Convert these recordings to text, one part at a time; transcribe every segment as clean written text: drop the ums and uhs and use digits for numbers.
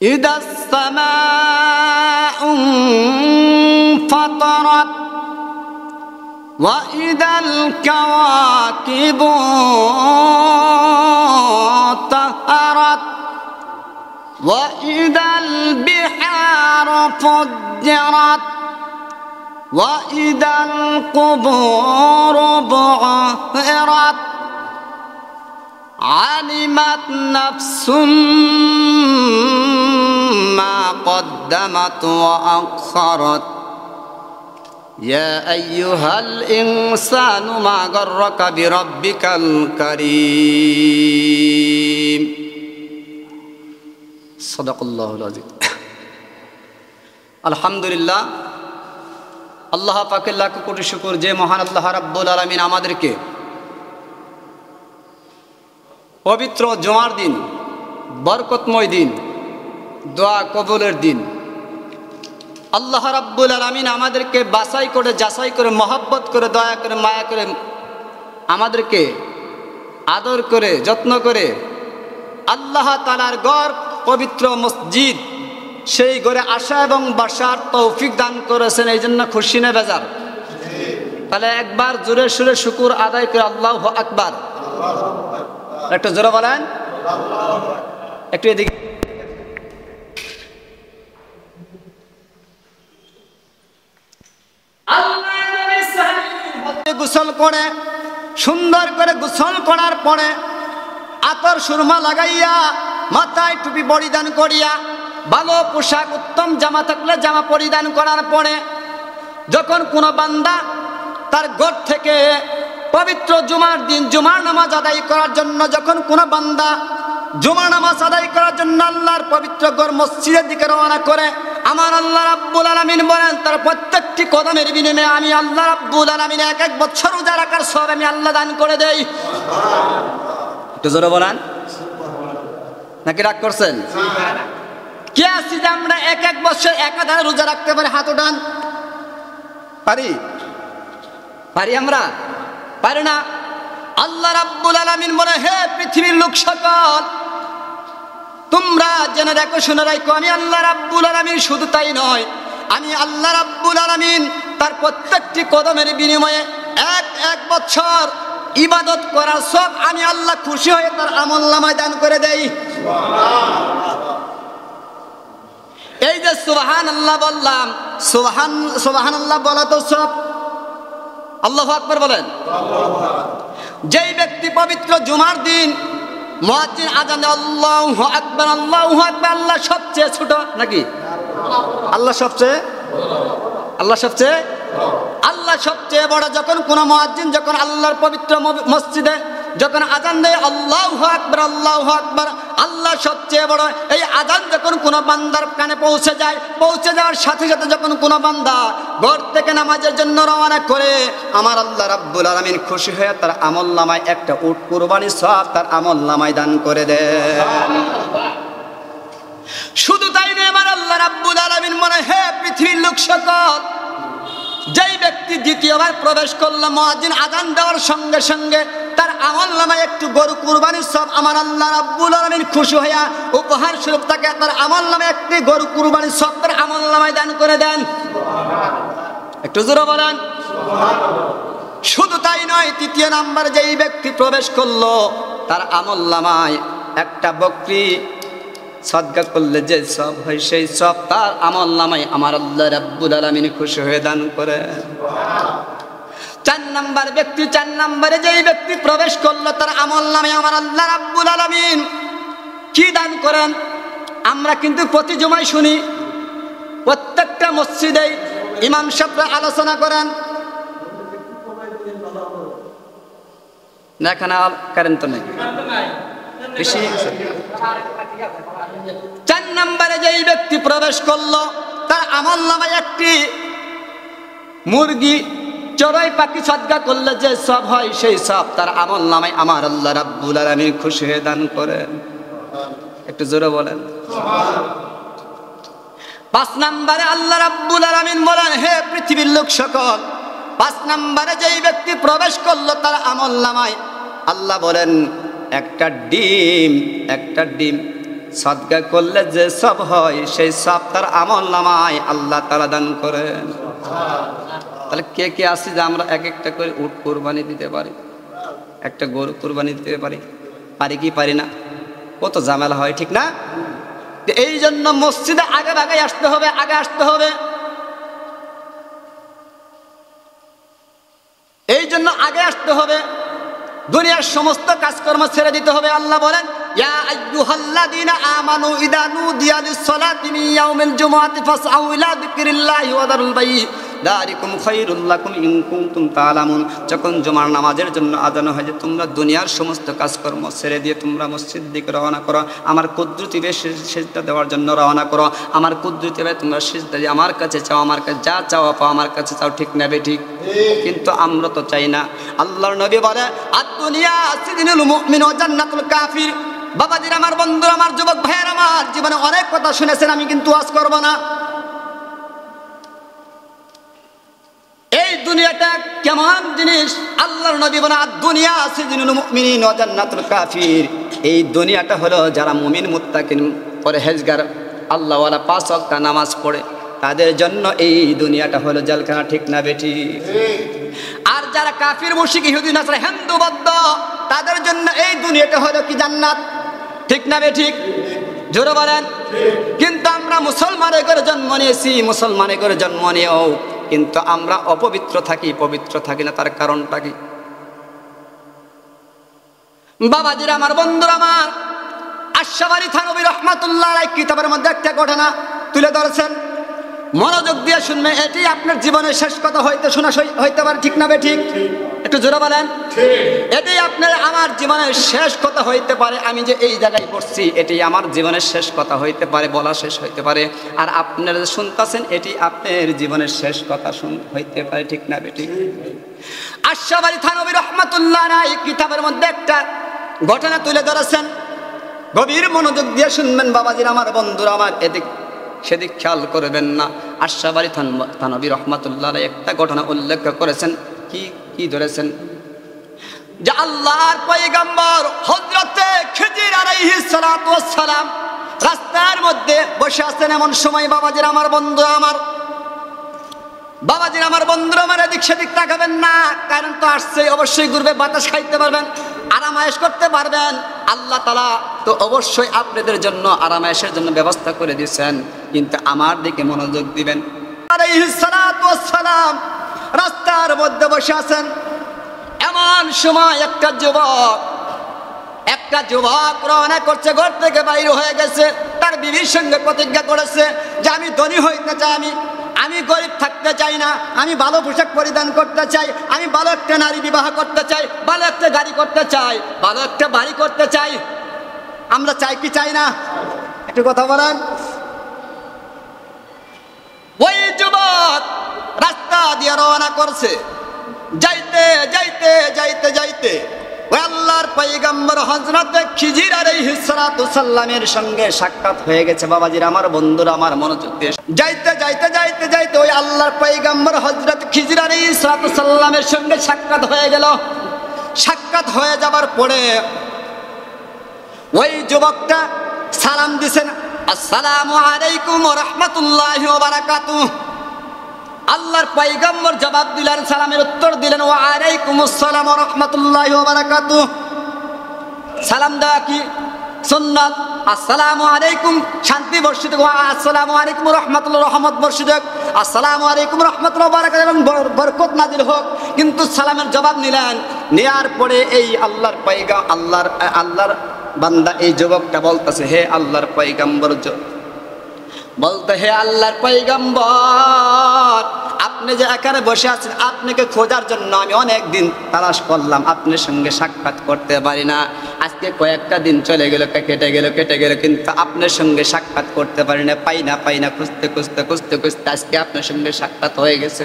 إذا السماء انفطرت وإذا الكواكب انتثرت وإذا البحار فجرت وإذا القبور بعثرت علمت نفس ما قدمت وأخرت يا أيها الإنسان ما غرك بربك الكريم صدق الله العظيم الحمد لله আল্লাহ পাকের লাখ কোটি শুকর যে মহান আল্লাহ রাব্বুল আলামিন আমাদেরকে পবিত্র জুমার দিন, বরকতময় দিন, দোয়া কবুলের দিন আল্লাহ রাব্বুল আলামিন আমাদেরকে বাছাই করে যাচাই করে মহব্বত করে দয়া করে মায়া করে আমাদেরকে আদর করে যত্ন করে আল্লাহ তাআলার ঘর পবিত্র মসজিদ সেই ঘরে আসা এবং বসার তৌফিক দান করেছেন। এই জন্য খুশি না বেজার? তাহলে একবার জোরে সুরে শুকর আদায় করে আল্লাহু আকবার। একটু জোরে বলেন, একটু এদিকে। গোসল করে সুন্দর করে গোসল করার পরে আতর সুরমা লাগাইয়া মাথায় টুপি পরিধান করিয়া ভালো পোশাক উত্তম জামা থাকলে জামা পরিধান করার পরে যখন কোনো বান্দা তার ঘর থেকে পবিত্র জুমার দিন জুমার নামাজ আদায় করার জন্য যখন কোনো বান্দা জুমার নামাজ আদায় করার জন্য আল্লাহর পবিত্র ঘর মসজিদের দিকে রওনা করে, আমার আল্লাহ রাব্বুল আলামিন বলেন তার প্রত্যেকটি কদমের বিনিময়ে আমি আল্লাহ রাব্বুল আলামিন এক এক বছর রোজা রাখার সওয়াব আমি আল্লাহ দান করে দেই। একটু জোরে বলেন, নাকি রাগ করছেন? কে আছি যে আমরা এক এক বছর একাধারে রোজা রাখতে পারি? হাত উঠান। পারি? পারি আমরা? পারি না। আল্লাহ রাব্বুল আলামিন বলে, হে পৃথিবীর লোক সকল, তোমরা জেনে রাখো, শুনে রাখো, আমি আল্লাহ রাব্বুল আলামিন শুধু তাই নয়, আমি আল্লাহ রাব্বুল আলামিন তার প্রত্যেকটি কদমের বিনিময়ে এক এক বছর ইবাদত করার সব আমি আল্লাহ খুশি হয়ে তার আমলনামায় দান করে দেই। এই যে সুবহানাল্লাহ বললাম, সুবহানাল্লাহ বলা তো সব। আল্লাহু আকবার বলেন। যেই ব্যক্তি পবিত্র জুমার দিন মুয়াজ্জিন আযান দেয় আল্লাহু আকবার, আল্লাহু আকবার, আল্লাহ সবচেয়ে ছোট নাকি? আল্লাহ সবচেয়ে আল্লাহ সবচেয়ে বড়। যখন কোন মুয়াজ্জিন যখন আল্লাহর পবিত্র মসজিদে যখন আযান দেয় আল্লাহু আকবার, আল্লাহু আকবার, আল্লাহ সবচেয়ে বড়। এই আযান যখন কোনো বান্দার কানে পৌঁছে যায়, পৌঁছে যাওয়ার সাথে সাথে যখন কোনো বান্দা ঘর থেকে নামাজের জন্য রওনা করে, আমার আল্লাহ রাব্বুল আলামিন খুশি হয়ে তার আমলনামায় একটা উট কুরবানি সওয়াব তার আমলনামায় দান করে দেন। শুধু তাই নয়, আমার আল্লাহ রাব্বুল আলামিন বলে, হে পৃথিবীর লোক সকল, যেই ব্যক্তি দ্বিতীয়বার প্রবেশ করলো মুয়াজ্জিন আযান দেওয়ার সঙ্গে সঙ্গে তার আমলনামায় একটু গরু কুরবানির সব আমার আল্লাহ রাব্বুল আলামিন খুশি হইয়া উপহার স্বরূপ তাকে তার আমলনামায় একটি গরু কুরবানির সব তার আমলনামায় দান করে দেন। একটু জোরে বলেন। শুধু তাই নয়, তৃতীয় নাম্বার যেই ব্যক্তি প্রবেশ করলো তার আমলনামায় একটা বকরি সদকা করলে যে সব হয় সেই সব তার আমলনামায় আমার আল্লাহ রাব্বুল আলামিন খুশি হয়ে দান করে। চার নম্বরে যেই ব্যক্তি প্রবেশ করলো তার আমলনামায় আমার আল্লাহ রাব্বুল আলামিন কি দান করেন? আমরা কিন্তু প্রতি জুমায় শুনি, প্রত্যেকটা মসজিদে ইমাম সাহেবরা আলোচনা করেন। না, এখানে কারেন্ট তো নেই বেশি। 4 নম্বরে যেই ব্যক্তি প্রবেশ করলো তার আমলনামায় একটি মুরগি চড়াই পাখি সদকা করলে যে সব হয় সেই সব তার আমলনামায় আমার আল্লাহ রাব্বুল আলামিন খুশি হয়ে দান করেন। একটু জোরে বলেন। 5 নম্বরে আল্লাহ রাব্বুল আলামিন বলেন, হে পৃথিবীর লোক সকল, 5 নম্বরে যেই ব্যক্তি প্রবেশ করলো তার আমলনামায় আল্লাহ বলেন একটা ডিম সদকা করলে যে সব হয় সেই সব তার আমল নামায় আল্লাহ তাআলা দান করেন। তাহলে কে কে আছে যে আমরা এক একটা করে উট কুরবানি দিতে পারি, একটা গরু কুরবানি দিতে পারি? পারি কি পারি না? কত ঝামেলা হয়, ঠিক না? এই জন্য মসজিদে আগে আগে আসতে হবে, আগে আসতে হবে। এই জন্য আগে আসতে হবে, দুনিয়ার সমস্ত কাজকর্ম ছেড়ে দিতে হবে। আল্লাহ বলেন, ইয়া আইয়ুহাল্লাযীনা আমানু ইযা নুদিয়া লিস-সালাতি মিন ইয়াউমিল জুমআতি ফাসআউ ইলা যিকরিল্লাহি ওয়া যারুল বাই' যালিকুম খায়রুল লাকুম ইন কুনতুম তা'লামুন। যখন জুমার নামাজের জন্য আযান হয়, যে তোমরা দুনিয়ার সমস্ত কাজকর্ম ছেড়ে দিয়ে তোমরা মসজিদ দিকে রওনা করো, আমার কুদরতিবে সিজদা দেওয়ার জন্য রওনা করো। আমার কুদরতিবে তোমরা সিজদা দিয়ে আমার কাছে চাও, আমার কাছে যা চাও পাও, আমার কাছে চাও, ঠিক না বেঠিক? কিন্তু আমরা তো চাই না। আল্লাহর নবী বলে, আদ-দুনিয়া সিজনুল মুমিন ওয়া জান্নাতুল কাফির। বাবাজির, আমার বন্ধুরা, আমার যুবক ভাইয়ের, আমার জীবনে অনেক কথা শুনেছেন, আমি কিন্তু ওয়াজ করব না। এই দুনিয়াটা কেমন জিনিস? আল্লাহর নবী বলেন, আদ-দুনিয়া সিজনুল মুমিনিন ওয়া জান্নাতুল কাফির। এই দুনিয়াটা হলো যারা মুমিন, মুত্তাকিন, পরহেজগার, আল্লাহওয়ালা, 5 ওয়াক্ত নামাজ পড়ে, তাদের জন্য এই দুনিয়াটা হলো জেলখানা, ঠিক না বেটি? আর যারা কাফির, মুশরিক, ইহুদি, নাসারা, হিন্দু, বৌদ্ধ, তাদের জন্য এই দুনিয়াটা হলো কি জান্নাত, ঠিক না বেঠিক? জোরে বলেন। কিন্তু আমরা মুসলমানের ঘরে জন্ম নিয়েছি, মুসলমানের ঘরে জন্ম নিয়েও কিন্তু আমরা অপবিত্র থাকি, পবিত্র থাকি না। তার কারণটা কি? বাবাজিরা, আমার বন্ধুরা, আমার আশরাফ আলী থানভী রাহমাতুল্লাহ আলাইহি কিতাবের মধ্যে একটা ঘটনা তুলে ধরেছেন, মনোযোগ দিয়ে শুনবে। এটি আপনার জীবনের শেষ কথা হইতে পারে, ঠিক না বেঠিক? একটু জোরে বলেন। এটি আপনার আমার জীবনের শেষ কথা হইতে পারে। আমি যে এই জায়গায় পড়ছি, এটি আমার জীবনের শেষ কথা হইতে পারে, বলা শেষ হইতে পারে। আর আপনারা যে শুনতেছেন, এটি আপনার জীবনের শেষ কথা হইতে পারে, ঠিক না বেঠিক? আশরাফ আলী থানভী রাহমাতুল্লাহ আলাইহি কিতাবের মধ্যে একটা ঘটনা তুলে ধরেছেন, গভীর মনোযোগ দিয়ে শুনবেন বাবাজির, আমার বন্ধুরা, আমার এদিক সেদিক খেয়াল করবেন না। আশরাফ আলী থানভী রাহমাতুল্লাহ আলাইহি একটা ঘটনা উল্লেখ করেছেন। কি ধরেছেন? যে আল্লাহর পয়গম্বর হযরতে খিজির আলাইহিস সালাতু ওয়াস সালাম রাস্তার মধ্যে বসে আছেন। এমন সময় বাবাজির, আমার বন্ধুরা, আমার বাবাজির, আমার বন্ধুরা, আমার এদিক সেদিক তাকাবেন না। কারণ তো আসছে, অবশ্যই ঘুরবে, বাতাস খাইতে পারবেন, আরামায়েশ করতে পারবেন। আল্লাহ তাআলা তো অবশ্যই আপনাদের জন্য আরামায়েশের জন্য ব্যবস্থা করে দিয়েছেন। কিন্তু আমার দিকে মনোযোগ দিবেন। আলাইহিস সালাতু ওয়াস সালাম রাস্তার মধ্যে বসে আছেন। এমন সময় একটা যুবক রওনা করছে, ঘর থেকে বাইরে হয়ে গেছে। তার বিবির সঙ্গে প্রতিজ্ঞা করেছে যে আমি ধনী হইতে চাই, আমি গরিব থাকতে চাই না, আমি ভালো পোশাক পরিধান করতে চাই, আমি ভালো একটা নারী বিবাহ করতে চাই, ভালো একটা গাড়ি করতে চাই, ভালো একটা বাড়ি করতে চাই। আমরা চাই কি চাই না? একটু কথা বলেন। ওই যুবক রাস্তা দিয়ে রওনা করছে। যাইতে যাইতে যাইতে যাইতে ওই আল্লাহর পয়গম্বর হযরতে খিজির আলাইহিস সালাতু সাল্লামের সঙ্গে সাক্ষাৎ হয়ে গেছে। বাবাজির, আমার বন্ধুরা, আমার মনোযোগ দিয়ে যাইতে যাইতে যাইতে যাইতে ওই আল্লাহর পয়গম্বর হযরত খিজির আলাইহিস সালাতু সাল্লামের সঙ্গে সাক্ষাৎ হয়ে গেল। সাক্ষাৎ হয়ে যাবার পরে ওই যুবকটা সালাম দিছেন, আসসালামু আলাইকুম ওয়া রাহমাতুল্লাহি ওয়া বারাকাতুহু। আল্লাহর পয়গম্বর জবাব দিলেন, সালামের উত্তর দিলেন, ওয়া আলাইকুমুস সালাম ওয়া রাহমাতুল্লাহি ওয়া বারাকাতুহু। সালাম দেওয়া কি সুন্নাত। আসসালামু আলাইকুম, শান্তি বর্ষিত হোক। আসসালামু আলাইকুম রাহমাতুল্লাহ, রহমত বর্ষিত হোক। আসসালামু আলাইকুম রাহমাতুল্লাহ বারাকাতুহু, এবং বরকত নাজিল হোক। কিন্তু সালামের জবাব নিলেন। নেয়ার পরে এই আল্লাহর আল্লাহর বান্দা, এই যুবকটা বলতেছে, হে আল্লাহর পয়গম্বর, বলতে, হে আল্লাহর পয়গম্বর, আপনি যে এখানে বসে আছেন, আপনাকে খোঁজার জন্য আমি অনেক দিন তালাশ করলাম, আপনার সঙ্গে সাক্ষাৎ করতে পারি না। আজকে কয়েকটা দিন চলে গেল, কেটে গেল, কিন্তু আপনার সঙ্গে সাক্ষাৎ করতে পারি না, পাই না, খুঁজতে আজকে আপনার সঙ্গে সাক্ষাৎ হয়ে গেছে।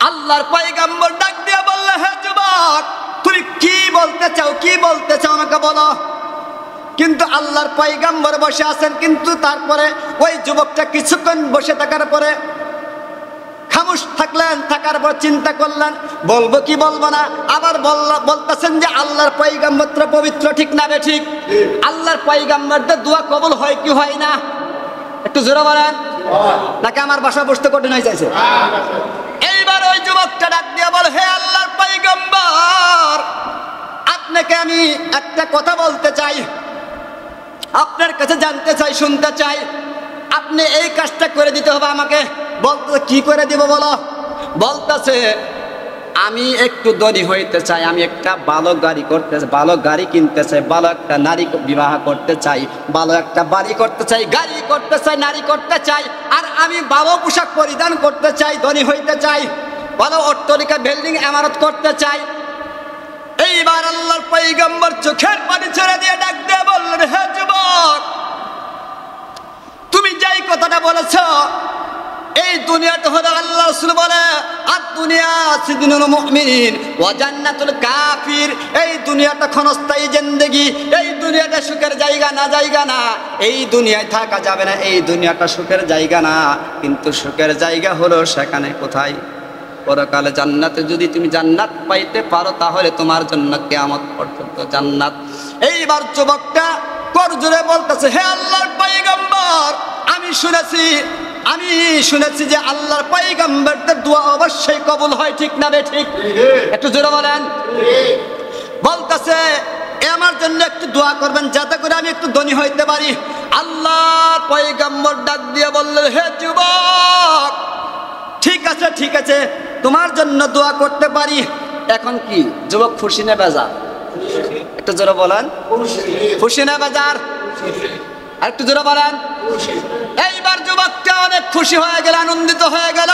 আল্লাহর পয়গম্বর ডাক দিয়ে বললে, হে যুবক, তুমি কি বলতে চাও আমাকে বলো। কিন্তু আল্লাহর পয়গম্বর বসে আছেন। কিন্তু তারপরে ওই যুবকটা কিছুক্ষণ বসে থাকার পরে খামোশ থাকলেন, থাকার পর চিন্তা করলেন বলবো কি বলবো না। আবার বলতেছেন যে আল্লাহর পয়গম্বরটা পবিত্র, ঠিক না ঠিক? আল্লাহর পয়গম্বরদের দোয়া কবুল হয় কি হয় না? একটু জোরে বলেন, নাকি আমার বাসা বসতে কঠিন হয়ে যাচ্ছে? এইবার ওই যুবকটা ডাক দিয়ে বলে, হে আল্লাহর পয়গম্বর, আপনাকে আমি একটা কথা বলতে চাই, আপনার কাছে জানতে চাই, শুনতে চাই। আপনি এই কাজটা করে দিতে হবে আমাকে। বলতে কি করে দিব বলো? বলতেছে আমি একটু ধনী হইতে চাই, আমি একটা ভালো গাড়ি করতে, ভালো গাড়ি কিনতে চাই, ভালো একটা নারী বিবাহ করতে চাই, ভালো একটা বাড়ি করতে চাই, গাড়ি করতে চাই, নারী করতে চাই, আর আমি ভালো পোশাক পরিধান করতে চাই, ধনী হইতে চাই, ভালো অট্টালিকা বিল্ডিং ইমারত করতে চাই। এইবার আল্লাহর পয়গম্বর চোখের পানি ছেড়ে দিয়ে ডাক দিয়ে বললেন, হে যুবক, তুমি যেই কথাটা বলেছ, এই দুনিয়াটা হলো আল্লাহ রাসূল বলে আর দুনিয়া সিজনুল মুমিনিন ওয়া জান্নাতুল কাফির, এই দুনিয়াটা ক্ষণস্থায়ী জিন্দেগি, এই দুনিয়াটা সুখের জায়গা না, জায়গা না, এই দুনিয়ায় থাকা যাবে না, এই দুনিয়াটা সুখের জায়গা না, কিন্তু সুখের জায়গা হলো সেখানে কোথায়? পরকালে জান্নাতে। যদি তুমি জান্নাত পাইতে পারো তাহলে তোমার জন্য কিয়ামত পর্যন্ত জান্নাত। এইবার যুবকটা করজোরে বলতেছে, হে আল্লাহর পয়গম্বর, আমি শুনেছি যে আল্লাহর পয়গম্বরদের দোয়া অবশ্যই কবুল হয়, ঠিক না ঠিক? একটু জোরে বলেন। বলতেছে আমার জন্য একটু দোয়া করবেন যাতে করে আমি একটু ধনী হইতে পারি। আল্লাহর পয়গম্বর ডাক দিয়ে বললেন, হে যুবক, ঠিক আছে, ঠিক আছে, তোমার জন্য দোয়া করতে পারি। এখন কি যুবক খুশি না বেজার? একটু জোরে বলেন, খুশি না বেজার? আর একটু জোরে বলেন। এইবার যুবকটা অনেক খুশি হয়ে গেল, আনন্দিত হয়ে গেল।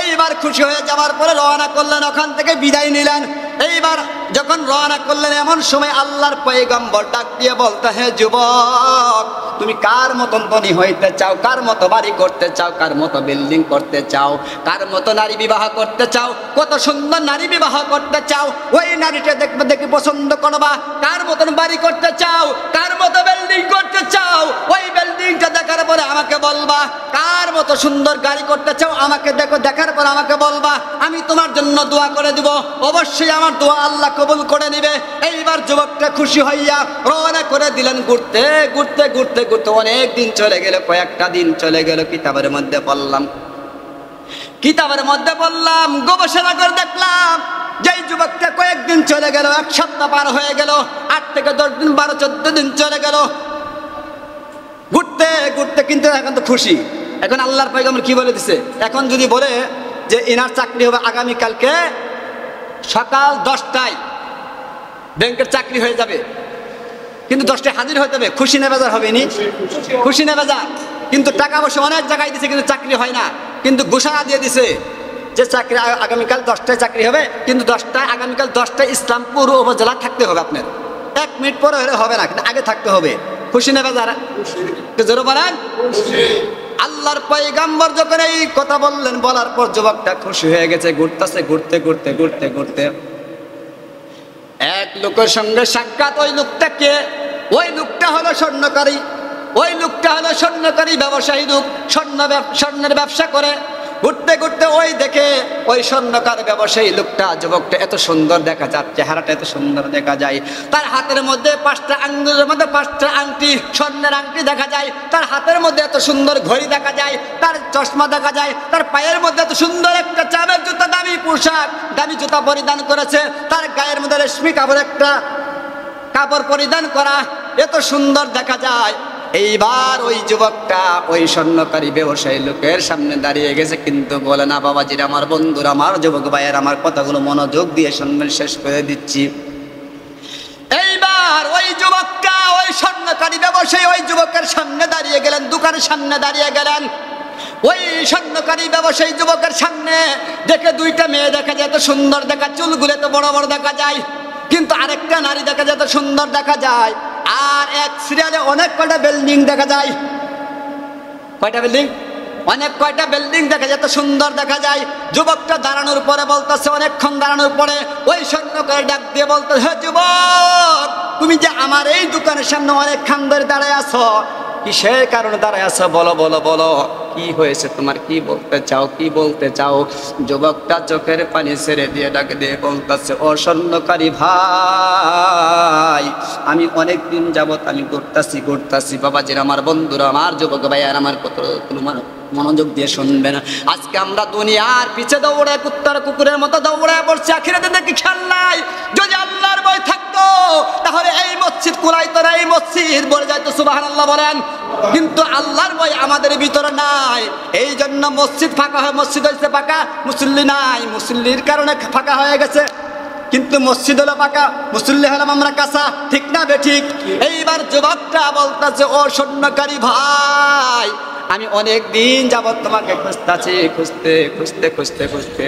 এইবার খুশি হয়ে যাওয়ার পরে রওনা করলেন, ওখান থেকে বিদায় নিলেন। এইবার যখন রওনা করলেন, এমন সময় আল্লাহর পয়গম্বর ডাক দিয়ে বলতে, হে যুবক, তুমি কার মতন ধনী হইতে চাও? কার মতো বাড়ি করতে চাও? কার মতো বিল্ডিং করতে চাও? কার মতো নারী বিবাহ করতে চাও? কত সুন্দর নারী বিবাহ করতে চাও? ওই নারীটা দেখবে, দেখে পছন্দ করবা। কার মতন বাড়ি করতে চাও? কার মতো বিল্ডিং করতে চাও? ওই বিল্ডিংটা দেখার পরে আমাকে বলবা। কার মতো সুন্দর গাড়ি করতে চাও? আমাকে দেখো, দেখার পর আমাকে বলবা, আমি তোমার জন্য দোয়া করে দিব। অবশ্যই আমার দোয়া আল্লাহ কবুল করে নিবে। এইবার যুবকটা খুশি হইয়া রওনা করে দিলেন। ঘুরতে ঘুরতে ঘুরতে ঘুরতে অনেক দিন চলে গেল, কয়েকটা দিন চলে গেল। কিতাবের মধ্যে পড়লাম, গবেষণা করে দেখলাম যেই যুবকটা কয়েকদিন চলে গেল, এক সপ্তাহ পার হয়ে গেল, 8 থেকে 10 দিন, 12-14 দিন চলে গেল ঘুরতে ঘুরতে, কিন্তু এখন তো খুশি। এখন আল্লাহর পয়গম্বর কি বলে দিছে? এখন যদি বলে যে ইনার চাকরি হবে আগামীকালকে সকাল 10টায়, ব্যাংকের চাকরি হয়ে যাবে, কিন্তু 10টায় হাজির হতে হবে, খুশি না বেজার হবে? নি খুশি না বেজার? কিন্তু টাকা পয়সা অনেক জায়গায় দিছে, কিন্তু চাকরি হয় না। কিন্তু ঘোষণা দিয়ে দিছে যে চাকরি আগামীকাল 10টায় চাকরি হবে, কিন্তু আগামীকাল 10টায় ইসলামপুর উপজেলা থাকতে হবে। আপনার 1 মিনিট পরে হলে হবে না, কিন্তু আগে থাকতে হবে। খুশি না বেজার? জোরে বলেন। আল্লাহর পয়গম্বর যখন এই কথা বললেন, বলার পর যুবকটা খুশি হয়ে গেছে। ঘুরতেছে, ঘুরতে ঘুরতে ঘুরতে ঘুরতে এক লোকের সঙ্গে সাক্ষাৎ। ওই লোকটা কে? ওই লোকটা হলো স্বর্ণকারী। ওই লোকটা হলো স্বর্ণকারী ব্যবসায়ী লোক, স্বর্ণের ব্যবসা করে। ঘুরতে ঘুরতে ওই দেখে ওই স্বর্ণকার ব্যবসায়ী লোকটা, যুবকটা এত সুন্দর দেখা যায়, চেহারাটা এত সুন্দর দেখা যায়। তার হাতের মধ্যে 5টা আঙ্গুলের মধ্যে 5টা আংটি, স্বর্ণের আংটি দেখা যায়। তার হাতের মধ্যে এত সুন্দর ঘড়ি দেখা যায়, তার চশমা দেখা যায়। তার পায়ের মধ্যে এত সুন্দর একটা চামের জুতা, দামি পোশাক, দামি জুতা পরিধান করেছে। তার গায়ের মধ্যে রেশমি কাপড় পরিধান করা, এত সুন্দর দেখা যায়। এইবার ওই যুবকটা ওই স্বর্ণকারী ব্যবসায়ী লোকের সামনে দাঁড়িয়ে গেছে, কিন্তু বলে না, বাবাজির, আমার বন্ধুরা, আমার যুবক ভাইয়ের, আমার কথাগুলো মনোযোগ দিয়ে শুনবেন, শেষ করে দিচ্ছি। এইবার ওই যুবকটা ওই স্বর্ণকারী ব্যবসায়ী ওই যুবকের সামনে দাঁড়িয়ে গেলেন, দোকানের সামনে দাঁড়িয়ে গেলেন। ওই স্বর্ণকারী ব্যবসায়ী যুবকের সামনে দেখে 2টা মেয়ে দেখা যায়, এত সুন্দর দেখা, চুলগুলো এত বড় বড় দেখা যায়। কিন্তু আরেকটা নারী দেখা যায়, এত সুন্দর দেখা যায়। আর এক সিরিয়ালে অনেক কয়টা বিল্ডিং দেখা যায়। কয়টা বিল্ডিং? অনেক কয়টা বিল্ডিং দেখা যায়, এত সুন্দর দেখা যায়। যুবকটা দাঁড়ানোর পরে বলতেছে, অনেকক্ষণ দাঁড়ানোর পরে ওই স্বর্ণকারী ডাক দিয়ে বলতে, হে যুবক, তুমি যে আমার এই দোকানের সামনে অনেকক্ষণ ধরে দাঁড়ায় আছো, কিসের কারণে দাঁড়ায় আছো? বলো বলো বলো। কি হয়েছে তোমার, কি বলতে চাও, কি বলতে চাও? যুবকটা চোখের পানি ছেড়ে দিয়ে ডাকে দিয়ে বলতেছে, ও স্বর্ণকারী ভাই, আমি অনেক দিন যাবত আমি ঘুরতাছি বাবাজির, আমার বন্ধুরা, আমার যুবক ভাই আর আমার কত মনোযোগ দিয়ে শুনবেন। আজকে আমরা দুনিয়ার পিছে দৌড়ে কুত্তার কুকুরের মতো দৌড়ে পড়ছি, আখিরাতে দেখি খেয়াল নাই। যদি আল্লাহর ভয় থাকতো তাহলে এই মসজিদ কুলাইতো না, এই মসজিদ বলে যাইতো সুবহানাল্লাহ বলেন। কিন্তু আল্লাহর ভয় আমাদের ভিতরে নাই, এই জন্য মসজিদ ফাঁকা হয়, মসজিদ হয়েছে ফাঁকা, মুসল্লি নাই, মুসল্লির কারণে ফাঁকা হয়ে গেছে। কিন্তু মসজিদ হলো ফাঁকা, মুসল্লি হলাম আমরা কাঁচা, ঠিক না বেঠিক? এইবার যুবকটা বলতেছে, ও স্বর্ণকারী ভাই, আমি অনেক দিন যাবত তোমাকে খুঁজতেছি, খুঁজতে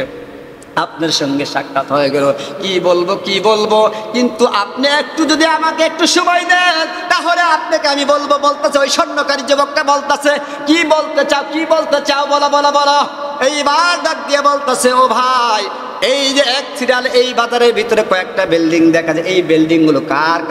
আপনার সঙ্গে সাক্ষাৎ হয়ে গেল, কি বলবো, কিন্তু আপনি একটু যদি আমাকে একটু সময় দেন তাহলে আপনাকে আমি বলবো। বলতেছে ওই স্বর্ণকারী যুবকটা বলতেছে, কি বলতে চাও বলো। এইবার ডাক দিয়ে বলতেছে, ও ভাই, এই যে এক সিরিয়াল এই বাজারের ভিতরে কয়েকটা বিল্ডিং দেখা যায়, এই বিল্ডিং গুলো কার?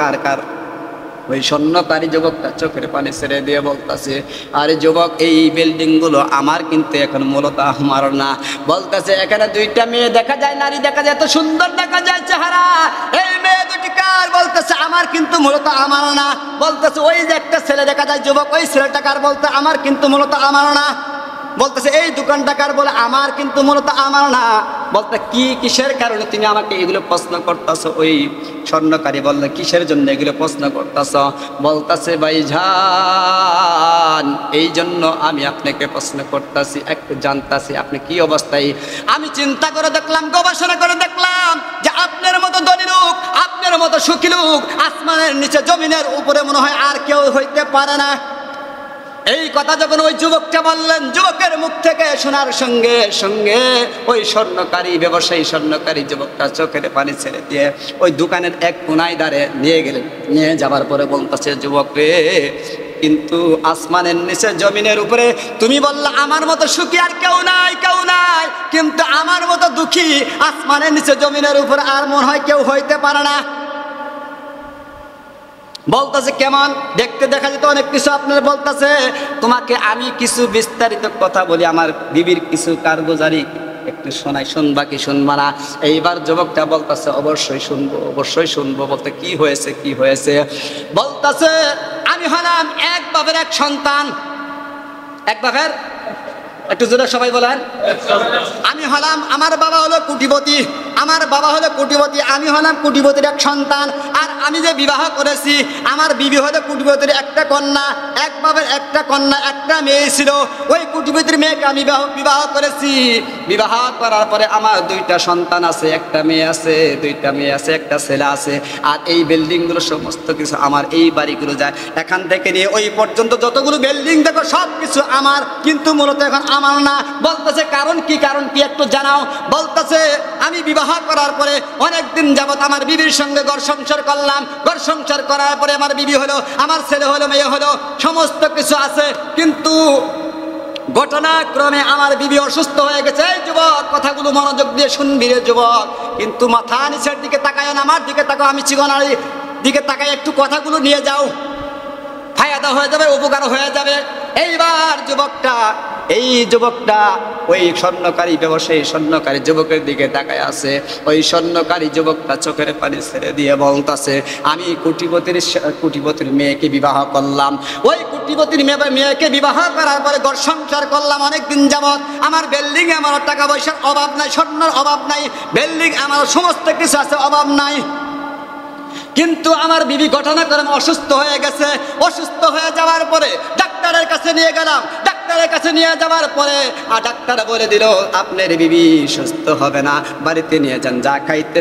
ওই স্বর্ণকারী যুবকটা চোখের পানি ছেড়ে দিয়ে বলতেছে, আরে যুবক, এই বিল্ডিং গুলো আমার, কিন্তু এখন মূলত আমার না। বলতেছে, এখানে দুইটা মেয়ে দেখা যায়, নারী দেখা যায়, এত সুন্দর দেখা যায় চেহারা, এই মেয়ে দুটি কার? বলতেছে, আমার, কিন্তু মূলত আমার না। বলতেছে, ওই যে একটা ছেলে দেখা যায় যুবক, ওই ছেলেটা কার? বলতে, আমার, কিন্তু মূলত আমার না। বলতেছে, এই দোকানটা কার? বলে, আমার, কিন্তু মূলত আমার না। বলতে, কিসের কারণে তুমি আমাকে এগুলো প্রশ্ন করতেছো? ওই স্বর্ণকারী বললে, কিসের জন্য এগুলো প্রশ্ন করতেছ? বলতেছে, ভাইজান, এই জন্য আমি আপনাকে প্রশ্ন করতেছি, একটু জানতাছি আপনি কি অবস্থায়। আমি চিন্তা করে দেখলাম, গবেষণা করে দেখলাম যে আপনার মতো ধনী লোক, আপনার মতো সুখী লোক আসমানের নিচে জমিনের উপরে মনে হয় আর কেউ হইতে পারে না। এই কথা যখন ওই যুবকটা বললেন, যুবকের মুখ থেকে শোনার সঙ্গে সঙ্গে ওই ব্যবসায়ী স্বর্ণকারী যুবকটা চোখের পানি ছেড়ে দিয়ে ওই দোকানের এক কোনায় দাঁড়িয়ে নিয়ে গেলেন। নিয়ে যাবার পরে বলতেছে, যুবক রে, কিন্তু আসমানের নিচে জমিনের উপরে তুমি বললে আমার মতো সুখী আর কেউ নাই, কিন্তু আমার মতো দুঃখী আসমানের নিচে জমিনের উপরে আর মনে হয় কেউ হইতে পারে না। বলতেছে, কেমন দেখতে? দেখা যেত অনেক কিছু। আপনার বলতেছে, তোমাকে আমি কিছু বিস্তারিত কথা বলি, আমার বিবির কিছু কারগুজারি একটু শুনবা কি শুনবা না? এইবার যুবকটা বলতেছে, অবশ্যই শুনবো। বলতে, কি হয়েছে? বলতেছে, আমি হলাম এক বাপের এক সন্তান। এক বাপের, একটু জোরে সবাই বলেন। আমি হলাম, আমার বাবা হলো কোটিপতি, আমি হলাম কোটিপতির এক সন্তান। আর আমি যে বিবাহ করেছি, আমার বিবি হলো কোটিপতির একটা কন্যা, এক বাবার একটা কন্যা, একটা মেয়ে ছিল। ওই কোটিপতির মেয়েকে আমি বিবাহ করেছি। বিবাহ করার পরে আমার দুইটা সন্তান আছে, একটা মেয়ে আছে, একটা ছেলে আছে। আর এই বিল্ডিংগুলো সমস্ত কিছু আমার, এই বাড়িগুলো যায় এখান থেকে নিয়ে ওই পর্যন্ত যতগুলো বিল্ডিং দেখো সব কিছু আমার, কিন্তু মূলত এখন আমার না। বলতেছে, কারণ কি একটু জানাও। বলতেছে, আমি বিবাহ করার পরে অনেক দিন যাবত আমার বিবির সঙ্গে ঘর সংসার করলাম, ঘর সংসার করার পরে আমার বিবি হলো, আমার ছেলে হলো, মেয়ে হলো, সমস্ত কিছু আছে, কিন্তু ঘটনাক্রমে আমার বিবি অসুস্থ হয়ে গেছে। এই যুবক, কথাগুলো মনোযোগ দিয়ে শুনবি রে যুবক, কিন্তু মাথা নিচের দিকে তাকায় না, আমার দিকে তাকাও, আমি চিকনার দিকে তাকাই, একটু কথাগুলো নিয়ে যাও, ফায়দা হয়ে যাবে, উপকার হয়ে যাবে। এইবার এই যুবকটা ওই ব্যবসায়ী স্বর্ণকারী যুবকের দিকে তাকায় আছে। ওই স্বর্ণকারী যুবকটা চোখের পানি ছেড়ে দিয়ে বলতেছে, আমি কোটিপতির মেয়েকে বিবাহ করলাম। ওই কোটিপতির মেয়েকে বিবাহ করার পরে ঘর সংসার করলাম অনেকদিন যাবৎ। আমার বিল্ডিং, আমার টাকা পয়সার অভাব নাই, স্বর্ণের অভাব নাই, বিল্ডিং আমার সমস্ত কিছু আছে, অভাব নাই। কিন্তু আমার বিবি ঘটনাক্রমে অসুস্থ হয়ে গেছে। অসুস্থ হয়ে যাওয়ার পরে ডাক্তারের কাছে নিয়ে গেলাম। ডাক্তারের কাছে নিয়ে যাওয়ার পরে ডাক্তার বলে দিল, আপনার বিবি সুস্থ হবে না, বাড়িতে নিয়ে যান, যা খাইতে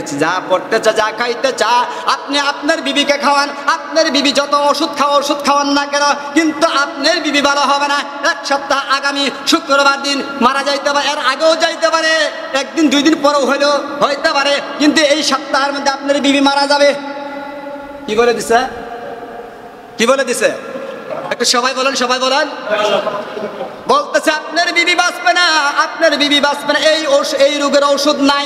চা আপনি আপনার বিবিকে খাওয়ান। আপনার বিবি যত ওষুধ খাওয়ান না কেন, কিন্তু আপনার বিবি ভালো হবে না। এক সপ্তাহ আগামী শুক্রবার দিন মারা যাইতে পারে, এর আগেও যাইতে পারে, একদিন 2 দিন পরেও হইতে পারে, কিন্তু এই সপ্তাহের মধ্যে আপনার বিবি মারা যাবে। কি বলে দিছে একটু সবাই বলেন। বলতেছে, আপনার বিবি বাঁচবে না, এই রোগের ঔষধ নাই।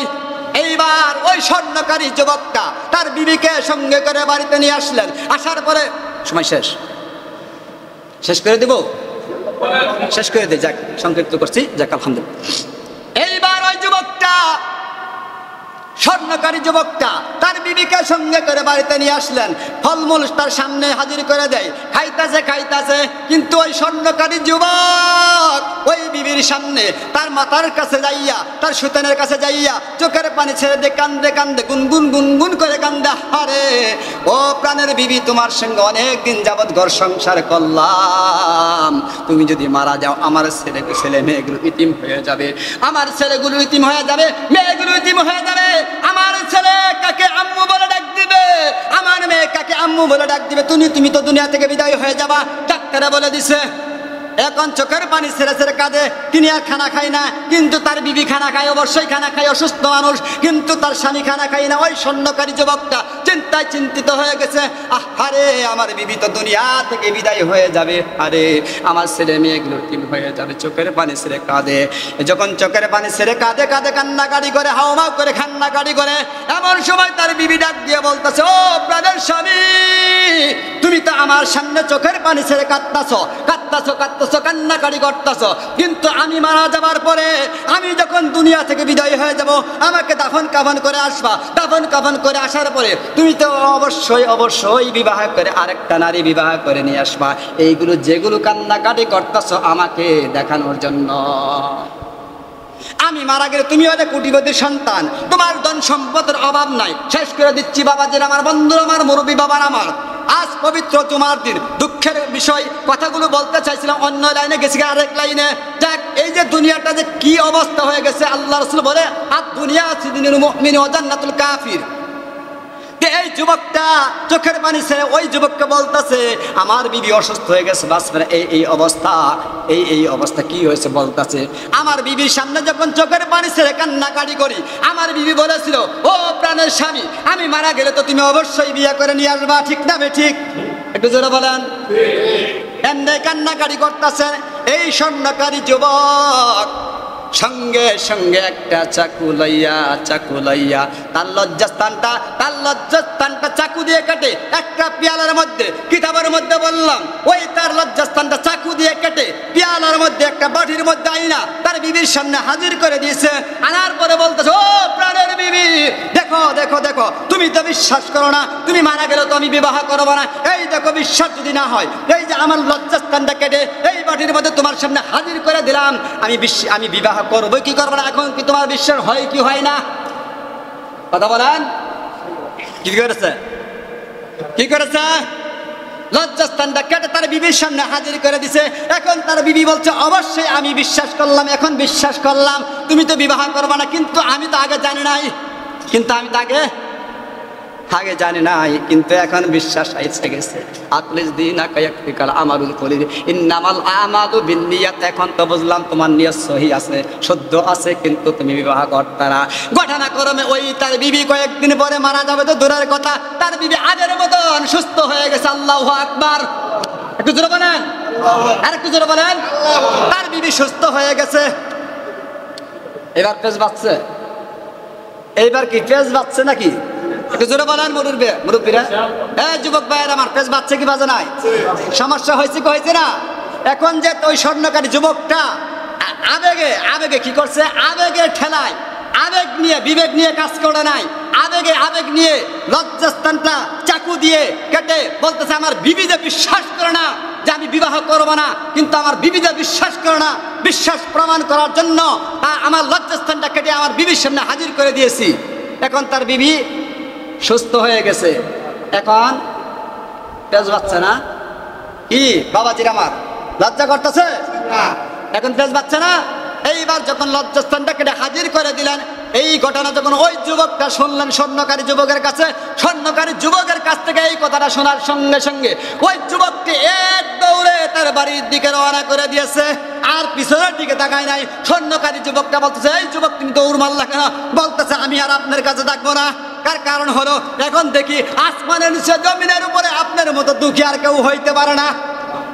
এইবার ওই স্বর্ণকারী যুবকটা তার বিবিকে সঙ্গে করে বাড়িতে নিয়ে আসলেন। আসার পরে, সময় শেষ করে দিব, শেষ করে দিই, যাক সংক্ষিপ্ত করছি, যাক আলহামদুলিল্লাহ। এইবার ওই যুবকটা, স্বর্ণকারী যুবকটা তার বিবিকে সঙ্গে করে বাড়িতে নিয়ে আসলেন, ফলমূল তার সামনে হাজির করে দেয়, খাইতাছে, কিন্তু ওই স্বর্ণকারী যুবক ওই বিবির সামনে তার মাথার কাছে যাইয়া, তার সুতানের কাছে যাইয়া চোখের পানি ছেড়ে দিয়ে কান্দে গুনগুন করে কান্দে, হারে ও প্রাণের বিবি, তোমার সঙ্গে অনেক দিন যাবৎ ঘর সংসার করলাম, তুমি যদি মারা যাও আমার ছেলে মেয়েগুলো ইতিম হয়ে যাবে, আমার ছেলেগুলো ইতিম হয়ে যাবে, মেয়েগুলো ইতিম হয়ে যাবে, আমার ছেলে কাকে আম্মু বলে ডাক দিবে, আমার মেয়ে কাকে আম্মু বলে ডাক দিবে, তুমি তো দুনিয়া থেকে বিদায় হয়ে যাবা। ডাক্তারে বলে দিছে। এখন চোখের পানি ছেড়ে কাঁদে, তিনি আর খানা খায় না, কিন্তু তার বিবি খানা খায়, অবশ্যই খানা খায়, অসুস্থ মানুষ, কিন্তু তার স্বামী খানা খায় না। ওই স্বর্ণকারী যুবকটা চিন্তায় চিন্তিত হয়ে গেছে, আরে আমার বিবি তো দুনিয়া থেকে বিদায় হয়ে যাবে, আরে আমার ছেলে মেয়েগুলো ইতিম হয়ে যাবে, চোখের পানি ছেড়ে কাঁদে। যখন চোখের পানি ছেড়ে কাঁদে কান্নাকাটি করে, হাওমাও করে কান্নাকাটি করে, এমন সময় তার বিবি ডাক দিয়ে বলতেছে, ও প্রাণের স্বামী, তুমি তো আমার সামনে চোখের পানি ছেড়ে কাঁদতাছো, কান্নাকাটি করতেছো, কিন্তু আমি মারা যাবার পরে, আমি যখন দুনিয়া থেকে বিদায় হয়ে যাব, আমাকে দাফন কাফন করে আসবা, দাফন কাফন করে আসার পরে তুমি তো অবশ্যই বিবাহ করে আরেকটা নারী বিবাহ করে নিয়ে আসবা। এইগুলো যেগুলো কান্নাকাটি করতেছো আমাকে দেখানোর জন্য। আমি মারা গেলে তুমি হলে কোটিপতির সন্তান, তোমার ধন সম্পদের অভাব নাই। শেষ করে দিচ্ছি বাবাজির, আমার বন্ধুরা, আমার মুরব্বী বাবার, আমার আজ পবিত্র জুমার দিন, দুঃখের বিষয় কথাগুলো বলতে চাইছিলাম, অন্য লাইনে গেছি আরেক লাইনে। যাক, এই যে দুনিয়াটা যে কি অবস্থা হয়ে গেছে, আল্লাহ রাসূল বলে আর দুনিয়া সিদিনুল মুমিন ওয়া জান্নাতুল কাফির। এই যুবকটা চোখের পানি ছেড়ে ওই যুবককে বলতেছে, আমার বিবি অসুস্থ হয়ে গেছে, বাস এই অবস্থা কি হয়েছে বলতেছে। আমার বিবির সামনে যখন চোখের পানি ছেড়ে কান্নাকাটি করি, আমার বিবি বলেছিল, ও প্রাণের স্বামী, আমি মারা গেলে তো তুমি অবশ্যই বিয়ে করে নিয়ে আসবা, ঠিক না বে ঠিক? একটু জোরে বলেন। এমনি কান্নাকাটি করতেছেন এই স্বর্ণকারী যুবক, সঙ্গে সঙ্গে একটা চাকু লইয়া তার লজ্জাস্থানটা চাকু দিয়ে কেটে একটা পেয়ালার মধ্যে, কিতাবের মধ্যে বললাম, ওই তার লজ্জাস্থানটা চাকু দিয়ে কেটে পেয়ালার মধ্যে একটা বাটির মধ্যে আইনা তার বিবির সামনে হাজির করে দিয়েছে। আনার পরে বলতেছে, ও প্রাণের বিবি, দেখো, তুমি তো বিশ্বাস করো না, তুমি মারা গেলে তো আমি বিবাহ করবো না। এই দেখো, বিশ্বাস যদি না হয়, এই যে আমার লজ্জাস্থানটা কেটে এই বাটির মধ্যে তোমার সামনে হাজির করে দিলাম, আমি বিবাহ করবো কি করবো না? এখন কি তোমার বিশ্বাস হয় কি হয় না? কথা বলেন। কি করেছে? লজ্জাস্থানটা কেটে তার বিবির সামনে হাজির করে দিছে। এখন তার বিবি বলছে, অবশ্যই আমি বিশ্বাস করলাম, এখন বিশ্বাস করলাম, তুমি তো বিবাহ করবে না, কিন্তু আমি তো আগে জানি নাই, কিন্তু এখন বিশ্বাস এসে গেছে। এখন তো বুঝলাম তোমার নিয়ত সহি আছে, শুদ্ধ আছে, কিন্তু তুমি বিবাহ করতে না। ঘটনাক্রমে ওই তার বিবি কয়েকদিন পরে মারা যাবে তো দূরের কথা, তার বিবি আগের মতন সুস্থ হয়ে গেছে। আল্লাহু আকবার। একটু জোরে বলেন, আর একটু জোরে বলেন। তার বিবি সুস্থ হয়ে গেছে। এবার পেজ বাঁচছে, এইবার কি পেজ বাঁচছে নাকি? একটু জোরে বলেন মুরব্বীরা। হ্যাঁ যুবক ভাইয়ের আমার, পেজ বাঁচছে কি বাজে নাই? সমস্যা হয়েছে কি হয়েছে না? এখন যে ওই স্বর্ণকারী যুবকটা আবেগে কি করছে, আবেগে ঠেলায়, আবেগ নিয়ে বিবেক নিয়ে কাজ করে নাই, আবেগ নিয়ে লজ্জাস্থানটা চাকু দিয়ে কেটে বলতেছে, আমার বিবি যে বিশ্বাস করে না যে আমি বিবাহ করবো না, কিন্তু আমার বিবি যে বিশ্বাস করে না, বিশ্বাস প্রমাণ করার জন্য আমার লজ্জাস্থানটা কেটে আমার বিবির সামনে হাজির করে দিয়েছি। এখন তার বিবি সুস্থ হয়ে গেছে, এখন পেজ বাচ্চা না কি বাবাজির আমার? লজ্জা করতেছে না, এখন পেজ বাচ্চা না। এইবার যখন লজ্জাস্থানটা কেটে হাজির করে দিলেন, এই ঘটনা যখন ওই যুবকটা শুনলেন স্বর্ণকারী যুবকের কাছ থেকে এই কথাটা শোনার সঙ্গে সঙ্গে ওই যুবকটি এক দৌড়ে তার বাড়ির দিকে রওনা করে দিয়েছে, আর পিছনের দিকে তাকায় নাই। স্বর্ণকারী যুবকটা বলতেছে, এই যুবক তুমি দৌড় মারলা কেন? বলতেছে, আমি আর আপনার কাছে থাকবো না। তার কারণ হলো, এখন দেখি আসমানের নিচে জমিনের উপরে আপনার মতো দুঃখী আর কেউ হইতে পারে না।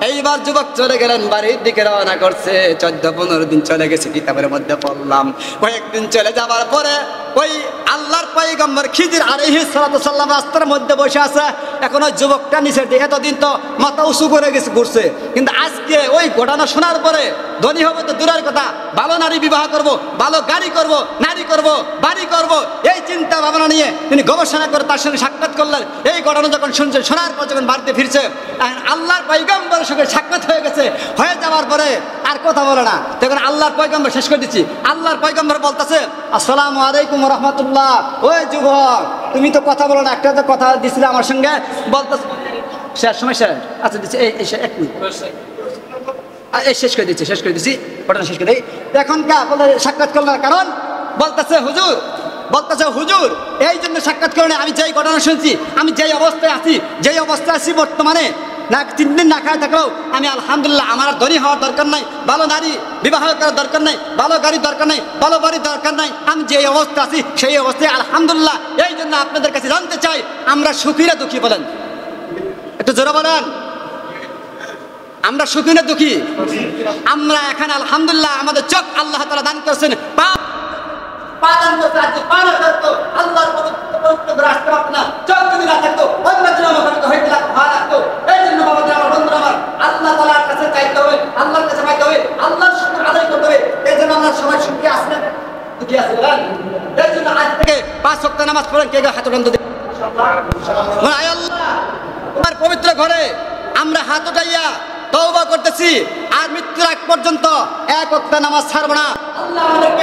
এইবার যুবক চলে গেলেন, বাড়ির দিকে রওনা করছে। 14-15 দিন চলে গেছে, কিতাবের মধ্যে পড়লাম। কয়েকদিন চলে যাবার পরে ওই আল্লাহর পয়গম্বর খিজির আলাইহিস সালাতু সাল্লাম রাস্তার মধ্যে বসে আছে। এখন ওই যুবকটা নিচের দিকে এতদিন তো মাথা উঁচু করে গেছে ঘুরছে, কিন্তু আজকে ওই ঘটনা শোনার পরে ধনী হবে তো দূরের কথা, ভালো নারী বিবাহ করব, ভালো গাড়ি করব, নারী করব, বাড়ি করব, এই চিন্তা ভাবনা নিয়ে তিনি গবেষণা করে তার সঙ্গে সাক্ষাৎ করলেন। এই ঘটনা যখন শুনছে, শোনার পর যখন বাড়িতে ফিরছে, আল্লাহর পয়গম্বরের সঙ্গে সাক্ষাৎ হয়ে গেছে। হয়ে যাওয়ার পরে আর কথা বলে না, তখন আল্লাহর পয়গম্বর শেষ করে দিচ্ছি। আল্লাহর পয়গম্বর বলতেছে, আসসালামু আলাইকুম রহমতুল্লাহ। ওই যুবক, তুমি তো কথা বলো না, একটা তো কথা দিছিলে আমার সঙ্গে, বলতেছে শেষ সময় শেষ। আচ্ছা দিচ্ছি, এই এক মিনিট, এই শেষ করে দিচ্ছি, ঘটনা শেষ করে দিই। এখন কা বলে সাক্ষাৎ করলাম, কারণ বলতেছে হুজুর এই জন্য সাক্ষাৎ করলে আমি যেই ঘটনা শুনছি, আমি যেই অবস্থায় আছি বর্তমানে, না 3 দিন না খায় থাকলেও আমি আলহামদুলিল্লাহ, আমার আর ধনী হওয়ার দরকার নাই, ভালো নারী বিবাহ করার দরকার নাই, ভালো গাড়ি দরকার নাই, ভালো বাড়ির দরকার নাই, আমি যেই অবস্থা আছি সেই অবস্থায় আলহামদুলিল্লাহ। এই জন্য আপনাদের কাছে জানতে চাই, আমরা সুখী না দুঃখী? বলেন একটু জোরে বলেন, আমরা সুখী না দুঃখী? আমরা এখানে আলহামদুলিল্লাহ আমাদের চোখ আল্লাহ তাআলা দান করেছেন, আল্লাহর পবিত্র রাস্তা আপনার চোখ যদি না থাকতো, অন্য জন্য হইতে লাগতো। এই জন্য বাবাদের, আমার বন্ধুরা, আমার আল্লাহ তাআলার কাছে চাইতে হবে, আল্লাহর কাছে চাইতে হবে, আল্লাহর শুকর আদায় করতে হবে। এই জন্য আমরা সবাই সুখী আছি না দুঃখী আছি? বলেন। এই জন্য আজ থেকে 5 ওয়াক্ত নামাজ পড়েন, কে হাত উঠান তো ইনশাআল্লাহ। আয় আল্লাহ, তোমার পবিত্র ঘরে আমরা হাত উঠাইয়া তওবা করতেছি, আর মৃত্যুর আগ পর্যন্ত 1 ওয়াক্ত নামাজ ছাড়ব না। আল্লাহ আমাদেরকে